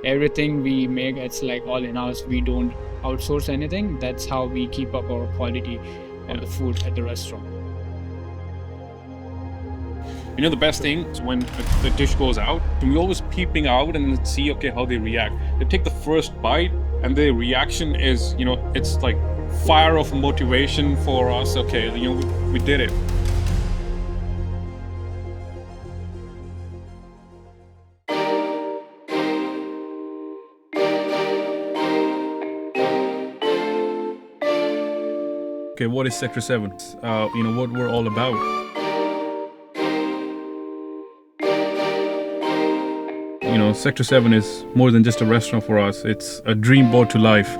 everything we make, it's like all in-house. We don't outsource anything. That's how we keep up our quality of the food at the restaurant. You know, the best thing is when the dish goes out, we always peeping out and see, okay, how they react. They take the first bite and their reaction is, you know, it's like fire of motivation for us. Okay, you know, we did it. Okay, what is Sector 7? You know, what we're all about. You know, Sector 7 is more than just a restaurant for us. It's a dream brought to life.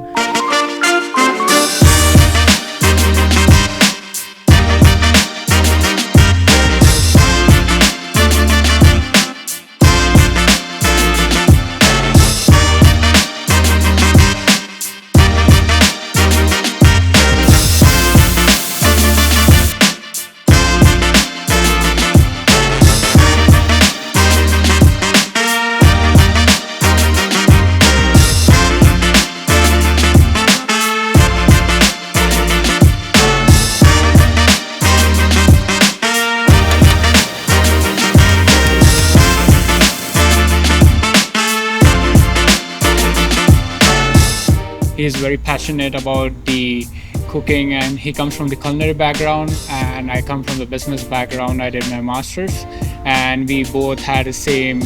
He's very passionate about the cooking, and he comes from the culinary background, and I come from the business background. I did my master's, and we both had the same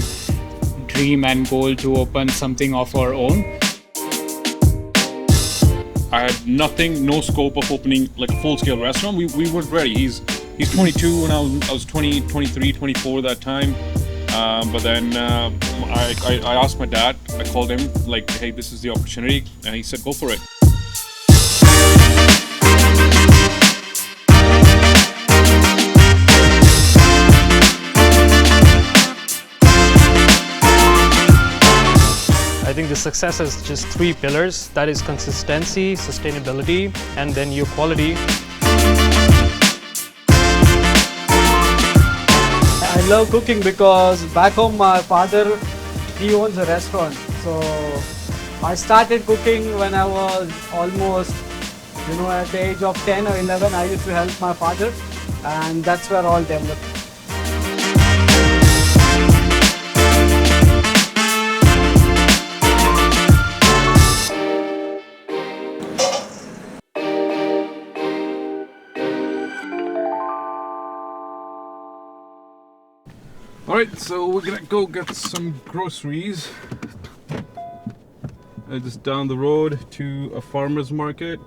dream and goal to open something of our own. I had nothing, no scope of opening like a full-scale restaurant. We weren't ready. He's 22 and I was 20, 23, 24 that time. But then I asked my dad, I called him like, hey, this is the opportunity. And he said, go for it. I think the success is just 3 pillars. That is consistency, sustainability, and then your quality. I love cooking because back home my father, he owns a restaurant. So I started cooking when I was almost, you know, at the age of 10 or 11, I used to help my father, and that's where all developed. Alright, so we're gonna go get some groceries. Just down the road to a farmer's market.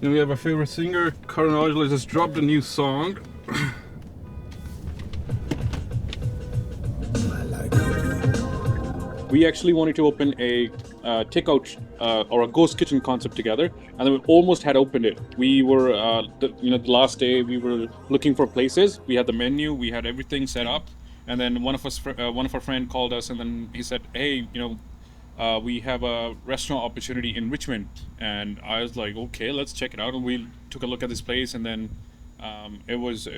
And we have our favorite singer, Karan Aujla, just dropped a new song. We actually wanted to open a takeout or a ghost kitchen concept together, and then we almost had opened it. We were, the last day we were looking for places. We had the menu, we had everything set up, and then one of our friend called us, and then he said, "Hey, we have a restaurant opportunity in Richmond," and I was like, "Okay, let's check it out." And we took a look at this place, and then it was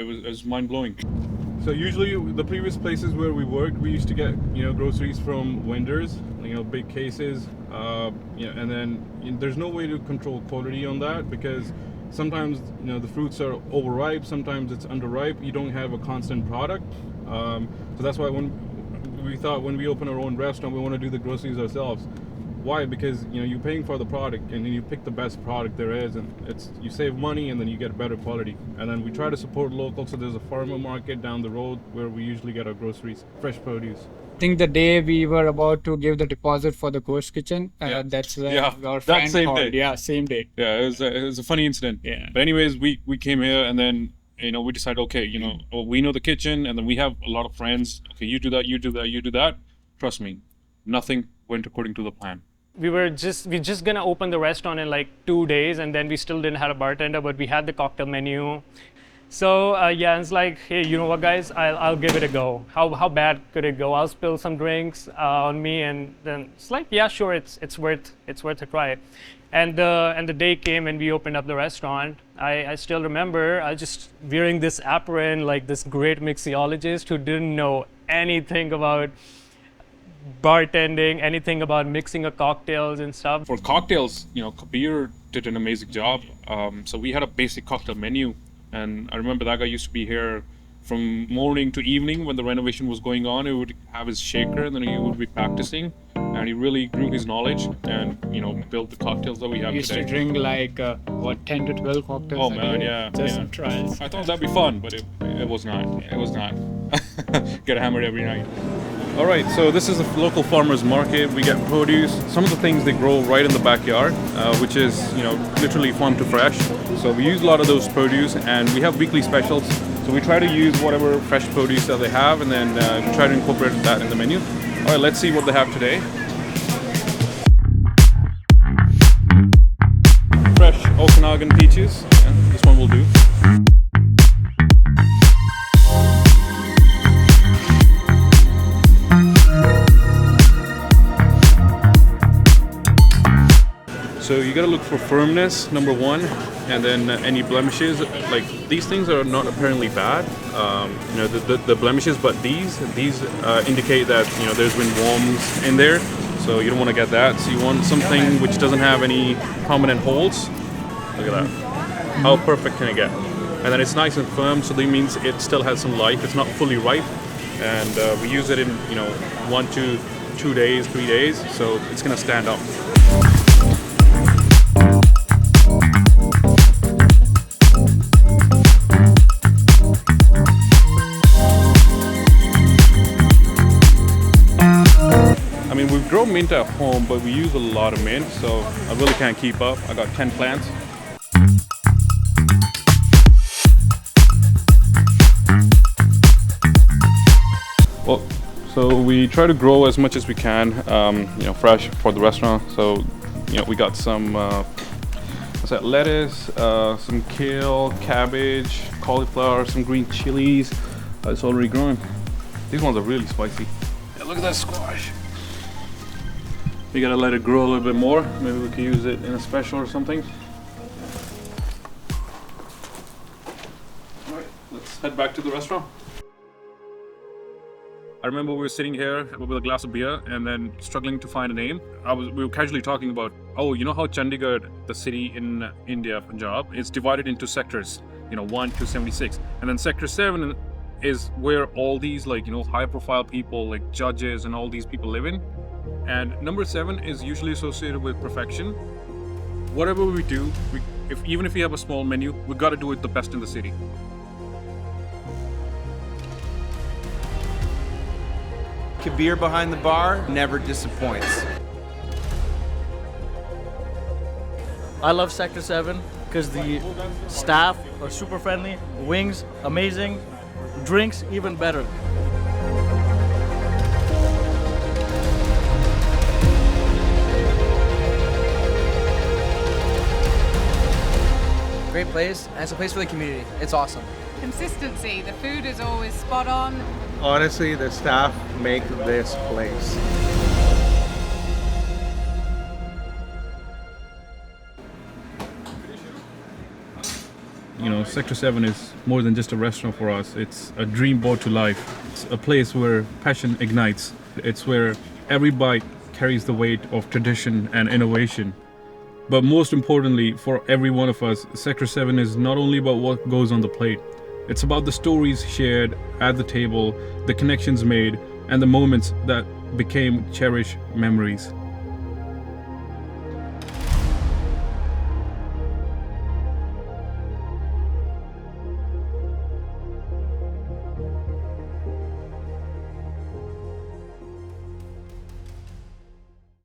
mind blowing. So usually the previous places where we worked, we used to get groceries from vendors, big cases, and then there's no way to control quality on that, because sometimes the fruits are overripe, sometimes it's underripe. You don't have a constant product, so that's why when we thought when we open our own restaurant, we want to do the groceries ourselves. Why? Because you're paying for the product, and then you pick the best product there is, and you save money, and then you get better quality. And then we try to support local, so there's a farmer market down the road where we usually get our groceries, fresh produce. I think the day we were about to give the deposit for the ghost kitchen, that's when our friend called. Yeah, same day. Yeah, it was a funny incident. Yeah. But anyways, we came here, and then we decided, okay, we know the kitchen, and then we have a lot of friends. Okay, you do that, you do that, you do that. Trust me, nothing went according to the plan. We just gonna open the restaurant in like 2 days, and then we still didn't have a bartender, but we had the cocktail menu. So it's like, hey, you know what, guys, I'll give it a go. How bad could it go? I'll spill some drinks on me, and then it's like, yeah, sure, it's worth a try. And the day came and we opened up the restaurant. I still remember I was just wearing this apron like this great mixologist who didn't know anything about bartending, anything about mixing of cocktails and stuff? For cocktails, Kabir did an amazing job. So we had a basic cocktail menu, and I remember that guy used to be here from morning to evening when the renovation was going on. He would have his shaker, and then he would be practicing, and he really grew his knowledge and built the cocktails that we have We used today. to drink like 10 to 12 cocktails. Oh a man, day, yeah. just yeah. for trials. I thought that'd be fun, but it was not. It was not. Get hammered every night. All right, so this is a local farmers market. We get produce. Some of the things they grow right in the backyard, which is literally farm to fresh. So we use a lot of those produce, and we have weekly specials. So we try to use whatever fresh produce that they have, and then try to incorporate that in the menu. All right, let's see what they have today. Fresh Okanagan peaches. Yeah, this one will do. So you gotta look for firmness, number one, and then any blemishes. Like these things are not apparently bad, the blemishes, but these indicate that there's been worms in there. So you don't want to get that. So you want something which doesn't have any prominent holes. Look at that. How perfect can it get? And then it's nice and firm, so that means it still has some life. It's not fully ripe, and we use it in 1 to 2 days, 3 days, so it's gonna stand up. We grow mint at home, but we use a lot of mint, so I really can't keep up. I got 10 plants. Well, so we try to grow as much as we can, fresh for the restaurant. So, we got some what's that? Lettuce, some kale, cabbage, cauliflower, some green chilies. It's already growing. These ones are really spicy. Yeah, look at that squash. We gotta let it grow a little bit more. Maybe we can use it in a special or something. All right, let's head back to the restaurant. I remember we were sitting here with a glass of beer and then struggling to find a name. We were casually talking about, how Chandigarh, the city in India, Punjab, is divided into sectors, 1 to 76. And then sector 7 is where all these high profile people like judges and all these people live in. And number 7 is usually associated with perfection. Whatever we do, even if we have a small menu, we got to do it the best in the city. Kabir behind the bar never disappoints. I love Sector 7 because the staff are super friendly, wings amazing, drinks even better. Great place, and it's a place for the community. It's awesome. Consistency. The food is always spot on. Honestly, the staff make this place. Sector 7 is more than just a restaurant for us. It's a dream brought to life. It's a place where passion ignites. It's where every bite carries the weight of tradition and innovation. But most importantly, for every one of us, Sector 7 is not only about what goes on the plate. It's about the stories shared at the table, the connections made, and the moments that became cherished memories.